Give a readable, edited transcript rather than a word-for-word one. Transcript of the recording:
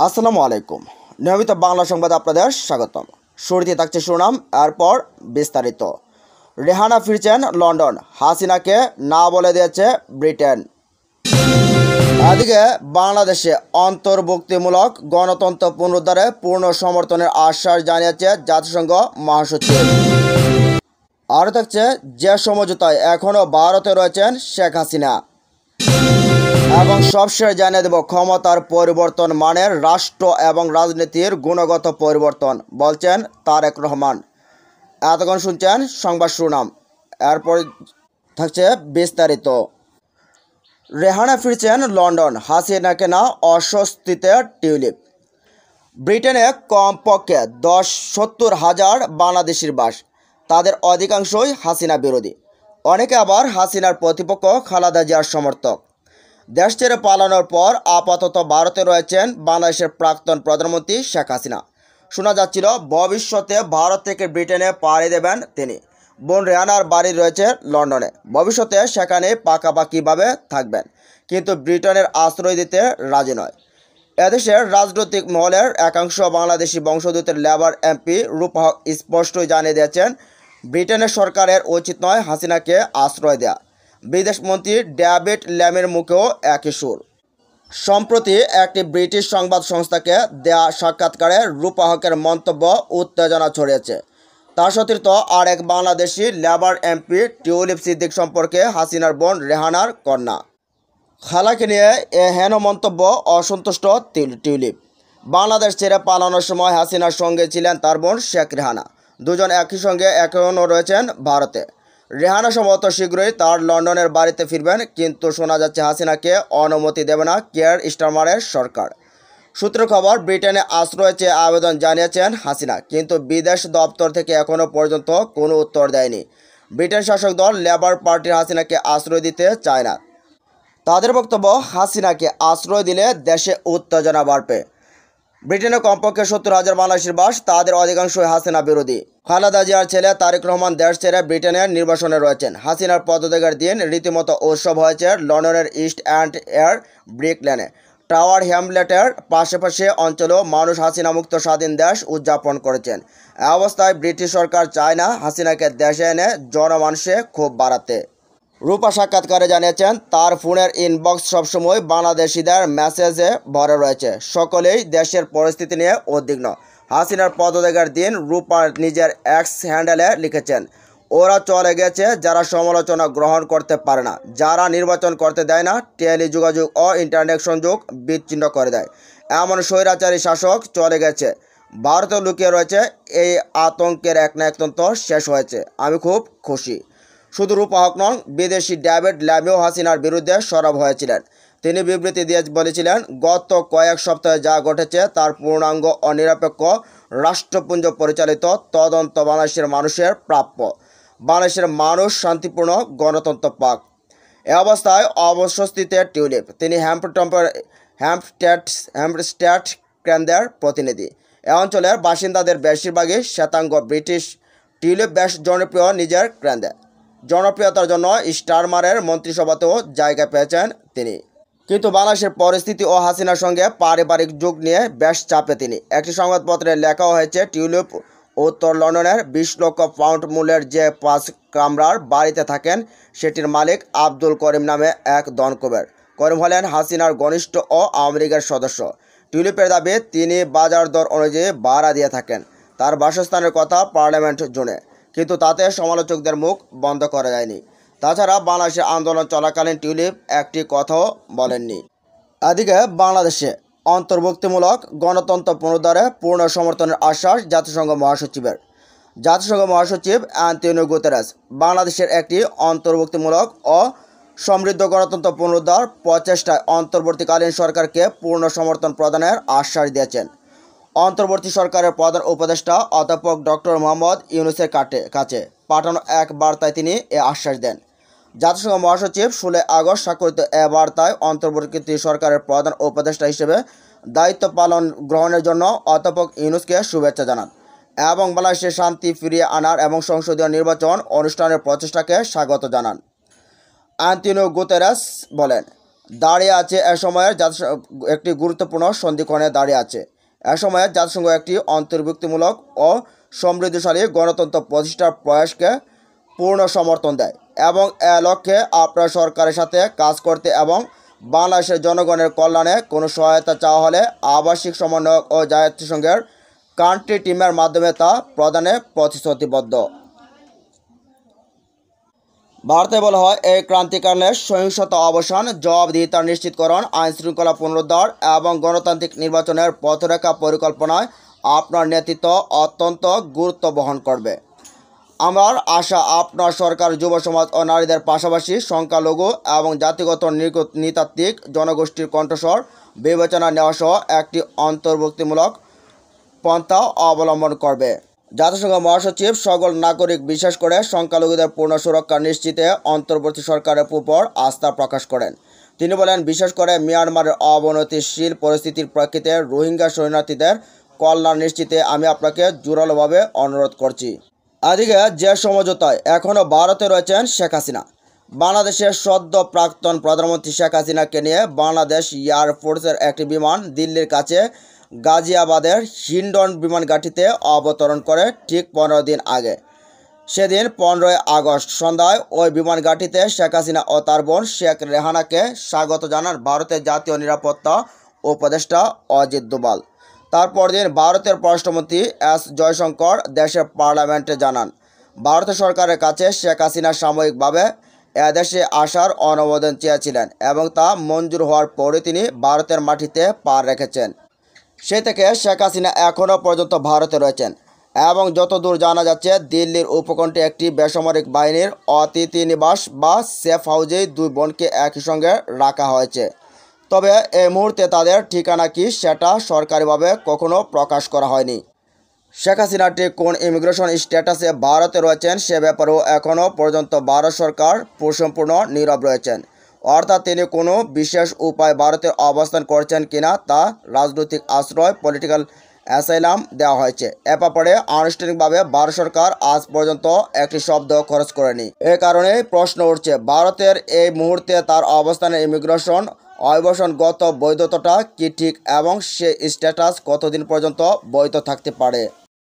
আসসালামু আলাইকুম। নিয়মিত বাংলা সংবাদ আপনাদের স্বাগতম। শুরুতে থাকছে শিরোনাম, এরপর বিস্তারিত। রেহানা ফিরছেন লন্ডন, হাসিনাকে না বলে দিয়েছে ব্রিটেন। এদিকে বাংলাদেশে অন্তর্ভুক্তিমূলক গণতন্ত্র পুনরুদ্ধারে পূর্ণ সমর্থনের আশ্বাস জানিয়েছে জাতিসংঘ মহাসচিব। আরও থাকছে, যে সমঝোতায় এখনও ভারতে রয়েছেন শেখ হাসিনা। এবং সবশেষ জানিয়ে দেব, ক্ষমতার পরিবর্তন মানের রাষ্ট্র এবং রাজনীতির গুণগত পরিবর্তন, বলছেন তারেক রহমান। এতক্ষণ শুনছেন সংবাদ শিরোনাম, এরপর থাকছে বিস্তারিত। রেহানা ফিরছেন লন্ডন, হাসিনাকে না অস্বস্তিতে টিউলিপ। ব্রিটেনে কমপক্ষে 70,000 বাংলাদেশির বাস। তাদের অধিকাংশই হাসিনা বিরোধী, অনেকে আবার হাসিনার প্রতিপক্ষ খালেদা জিয়ার সমর্থক। দেশ ছেড়ে পালানোর পর আপাতত ভারতে রয়েছেন বাংলাদেশের প্রাক্তন প্রধানমন্ত্রী শেখ হাসিনা। শোনা যাচ্ছিল ভবিষ্যতে ভারত থেকে ব্রিটেনে পাড়ি দেবেন তিনি। বোন রেহানার বাড়ি রয়েছে লন্ডনে, ভবিষ্যতে সেখানে পাকাপাকিভাবে থাকবেন, কিন্তু ব্রিটেনের আশ্রয় দিতে রাজি নয়। এদেশের রাজনৈতিক মহলের একাংশ বাংলাদেশি বংশোদ্ভূতের লেবার এমপি রূপা হক স্পষ্টই জানিয়ে দিয়েছেন, ব্রিটেনের সরকারের উচিত নয় হাসিনাকে আশ্রয় দেয়া। বিদেশমন্ত্রী ডেভিড ল্যামের মুখেও একই সুর। সম্প্রতি একটি ব্রিটিশ সংবাদ সংস্থাকে দেয়া সাক্ষাৎকারে রূপা হকের মন্তব্য উত্তেজনা ছড়িয়েছে। তার সতীর্থ আরেক Bangladeshi labour MP tulip Siddique সম্পর্কে হাসিনার বোন রেহানার কন্যা খালাকে নিয়ে এ হেন মন্তব্য অসন্তুষ্ট টিউলিপ। বাংলাদেশ ছেড়ে পালানোর সময় হাসিনার সঙ্গে ছিলেন তার বোন শেখ রেহানা। দুজন একই সঙ্গে এখনও রয়েছেন ভারতে। রেহানা সম্ভবত শীঘ্রই তার লন্ডনের বাড়িতে ফিরবেন, কিন্তু শোনা যাচ্ছে হাসিনাকে অনুমতি দেবে না কেয়ার স্টারমারের সরকার। সূত্র খবর, ব্রিটেনে আশ্রয় চেয়ে আবেদন জানিয়েছেন হাসিনা, কিন্তু বিদেশ দপ্তর থেকে এখনও পর্যন্ত কোনো উত্তর দেয়নি। ব্রিটেন শাসক দল লেবার পার্টির হাসিনাকে আশ্রয় দিতে চায় না। তাদের বক্তব্য, হাসিনাকে আশ্রয় দিলে দেশে উত্তেজনা বাড়বে। ব্রিটেনে কমপক্ষে 70,000 বাংলাদেশির বাস, তাদের অধিকাংশই হাসিনা বিরোধী। খালেদা জিয়ার ছেলে তারেক রহমান দেশ ছেড়ে ব্রিটেনের নির্বাসনে রয়েছেন। হাসিনার পদত্যাগের দিন রীতিমতো উৎসব হয়েছে লন্ডনের ইস্ট এন্ড এর ব্রিক লেনে। টাওয়ার হ্যামলেটের পাশাপাশি অঞ্চলেও মানুষ হাসিনা মুক্ত স্বাধীন দেশ উদযাপন করেছেন। এ অবস্থায় ব্রিটিশ সরকার চায় না হাসিনাকে দেশে এনে জনমানুষে ক্ষোভ বাড়াতে। রূপা সাক্ষাৎকারে জানিয়েছেন, তার ফোনের ইনবক্স সবসময় বাংলাদেশিদের মেসেজে ভরে রয়েছে। সকলেই দেশের পরিস্থিতি নিয়ে উদ্বিগ্ন। হাসিনার পদত্যাগের দিন রূপা নিজের এক্স হ্যান্ডেলে লিখেছেন, ওরা চলে গেছে যারা সমালোচনা গ্রহণ করতে পারে না, যারা নির্বাচন করতে দেয় না, টেলিযোগাযোগ ও ইন্টারনেট সংযোগ বিচ্ছিন্ন করে দেয়, এমন স্বৈরাচারী শাসক চলে গেছে। ভারতে লুকিয়ে রয়েছে, এই আতঙ্কের এক না একতন্ত শেষ হয়েছে। আমি খুব খুশি। শুধু রূপা হক নন, বিদেশি ডেভিড ল্যামেও হাসিনার বিরুদ্ধে সরব হয়েছিলেন। তিনি বিবৃতি দিয়ে বলেছিলেন, গত কয়েক সপ্তাহে যা ঘটেছে তার পূর্ণাঙ্গ ও নিরপেক্ষ রাষ্ট্রপুঞ্জ পরিচালিত তদন্ত বাংলাদেশের মানুষের প্রাপ্য। বাংলাদেশের মানুষ শান্তিপূর্ণ গণতন্ত্র পাক। এ অবস্থায় অবস্বস্তিতে টিউলিপ। তিনি হ্যাম্পস্টেড কেন্দ্রের প্রতিনিধি। এ অঞ্চলের বাসিন্দাদের বেশিরভাগই শ্বেতাঙ্গ ব্রিটিশ। টিউলিপ বেশ জনপ্রিয় নিজের কেন্দ্রে। জনপ্রিয়তার জন্য স্টারমারের মন্ত্রিসভাতেও জায়গা পেয়েছেন তিনি। কিন্তু বাংলাদেশের পরিস্থিতি ও হাসিনার সঙ্গে পারিবারিক যোগ নিয়ে বেশ চাপে তিনি। একটি সংবাদপত্রে লেখাও হয়েছে, টিউলিপ উত্তর লন্ডনের 20 লক্ষ পাউন্ড মূল্যের যে 5 কামরার বাড়িতে থাকেন, সেটির মালিক আব্দুল করিম নামে এক ধনকুবের। করিম হলেন হাসিনার ঘনিষ্ঠ ও আওয়ামী লীগের সদস্য। টিউলিপের দাবি, তিনি বাজার দর অনুযায়ী ভাড়া দিয়ে থাকেন। তার বাসস্থানের কথা পার্লামেন্ট জোনে, কিন্তু তাতে সমালোচকদের মুখ বন্ধ করা যায়নি। তাছাড়া বাংলাদেশে আন্দোলন চলাকালীন টিউলিপ একটি কথাও বলেননি। এদিকে বাংলাদেশে অন্তর্ভুক্তিমূলক গণতন্ত্র পুনরুদ্ধারে পূর্ণ সমর্থনের আশ্বাস জাতিসংঘ মহাসচিবের। জাতিসংঘ মহাসচিব অ্যান্টোনিও গুতেরেস বাংলাদেশের একটি অন্তর্ভুক্তিমূলক ও সমৃদ্ধ গণতন্ত্র পুনরুদ্ধার প্রচেষ্টায় অন্তর্বর্তীকালীন সরকারকে পূর্ণ সমর্থন প্রদানের আশ্বাস দিয়েছেন। অন্তর্বর্তী সরকারের প্রধান উপদেষ্টা অধ্যাপক ডক্টর মোহাম্মদ ইউনূসের কাছে পাঠানো এক বার্তায় তিনি এ আশ্বাস দেন। জাতিসংঘ মহাসচিব 16 আগস্ট স্বাক্ষরিত এ বার্তায় অন্তর্বর্তী সরকারের প্রধান উপদেষ্টা হিসেবে দায়িত্ব পালন গ্রহণের জন্য অধ্যাপক ইউনূসকে শুভেচ্ছা জানান এবং বাংলাদেশে শান্তি ফিরিয়ে আনার এবং সংসদীয় নির্বাচন অনুষ্ঠানের প্রচেষ্টাকে স্বাগত জানান। অ্যান্টোনিও গুতেরেস বলেন, দাঁড়িয়ে আছে। এ সময়ের একটি গুরুত্বপূর্ণ সন্ধিক্ষণে দাঁড়িয়ে আছে। এ সময়ে জাতিসংঘ একটি অন্তর্ভুক্তিমূলক ও সমৃদ্ধশালী গণতন্ত্র প্রতিষ্ঠার প্রয়াসকে পূর্ণ সমর্থন দেয় এবং এ লক্ষ্যে আপনার সরকারের সাথে কাজ করতে এবং বাংলাদেশের জনগণের কল্যাণে কোনো সহায়তা চাওয়া হলে আবাসিক সমন্বয়ক ও জাতিসংঘের কান্ট্রি টিমের মাধ্যমে তা প্রদানে প্রতিশ্রুতিবদ্ধ। ভারতে বলা হয়, এই ক্রান্তিকালে সহিংসতা অবসান, জবাবদিহিতা নিশ্চিতকরণ, আইনশৃঙ্খলা পুনরুদ্ধার এবং গণতান্ত্রিক নির্বাচনের পথরেখা পরিকল্পনায় আপনার নেতৃত্ব অত্যন্ত গুরুত্ব বহন করবে। আমার আশা, আপনার সরকার যুব সমাজ ও নারীদের পাশাপাশি সংখ্যালঘু এবং জাতিগত নৃতাত্ত্বিক জনগোষ্ঠীর কণ্ঠস্বর বিবেচনা নেওয়া সহ একটি অন্তর্ভুক্তিমূলক পন্থা অবলম্বন করবে। জাতিসংঘ মহাসচিব সকল নাগরিক, বিশেষ করে সংখ্যালঘুদের পূর্ণ সুরক্ষা নিশ্চিতে অন্তর্বর্তী সরকারের উপর আস্থা প্রকাশ করেন। তিনি বলেন, বিশেষ করে মিয়ানমারের অবনতিশীল পরিস্থিতির প্রেক্ষিতে রোহিঙ্গা শরণার্থীদের কল্যাণ নিশ্চিতে আমি আপনাকে জোরালোভাবে অনুরোধ করছি। এদিকে যে সমঝোতায় এখনও ভারতে রয়েছেন শেখ হাসিনা, বাংলাদেশের সদ্য প্রাক্তন প্রধানমন্ত্রী শেখ হাসিনাকে নিয়ে বাংলাদেশ এয়ারফোর্সের একটি বিমান দিল্লির কাছে গাজিয়াবাদের হিন্ডন বিমানঘাঁটিতে অবতরণ করে ঠিক 15 দিন আগে। সেদিন 15 আগস্ট সন্ধ্যায় ওই বিমানঘাঁটিতে শেখ হাসিনা ও তার বোন শেখ রেহানাকে স্বাগত জানান ভারতের জাতীয় নিরাপত্তা উপদেষ্টা অজিত দোভাল। তারপর দিন ভারতের পররাষ্ট্রমন্ত্রী এস জয়শঙ্কর দেশের পার্লামেন্টে জানান, ভারত সরকারের কাছে শেখ হাসিনা সাময়িকভাবে এদেশে আসার অনুমোদন চেয়েছিলেন এবং তা মঞ্জুর হওয়ার পরে তিনি ভারতের মাটিতে পা রেখেছেন। সে থেকে শেখ হাসিনা এখনও পর্যন্ত ভারতে রয়েছেন এবং যতদূর জানা যাচ্ছে দিল্লির উপকণ্ঠে একটি বেসামরিক বাহিনীর অতিথি নিবাস বা সেফ হাউজেই দুই বোনকে একই সঙ্গে রাখা হয়েছে। তবে এই মুহূর্তে তাদের ঠিকানা কি সেটা সরকারিভাবে কখনো প্রকাশ করা হয়নি। শেখ হাসিনা ঠিক কোন ইমিগ্রেশন স্ট্যাটাসে ভারতে রয়েছেন সে ব্যাপারেও এখনও পর্যন্ত ভারত সরকার সম্পূর্ণ নীরব রয়েছেন। অর্থাৎ তিনি কোনো বিশেষ উপায় ভারতে অবস্থান করছেন কিনা তা রাজনৈতিক আশ্রয় পলিটিক্যাল অ্যাসাইলাম দেওয়া হয়েছে, এ ব্যাপারে আনুষ্ঠানিকভাবে ভারত সরকার আজ পর্যন্ত একটি শব্দ খরচ করেনি। এ কারণেই প্রশ্ন উঠছে, ভারতের এই মুহূর্তে তার অবস্থানের ইমিগ্রেশন অভিবাসনগত বৈধতাটা কি ঠিক এবং সে স্ট্যাটাস কতদিন পর্যন্ত বৈধ থাকতে পারে।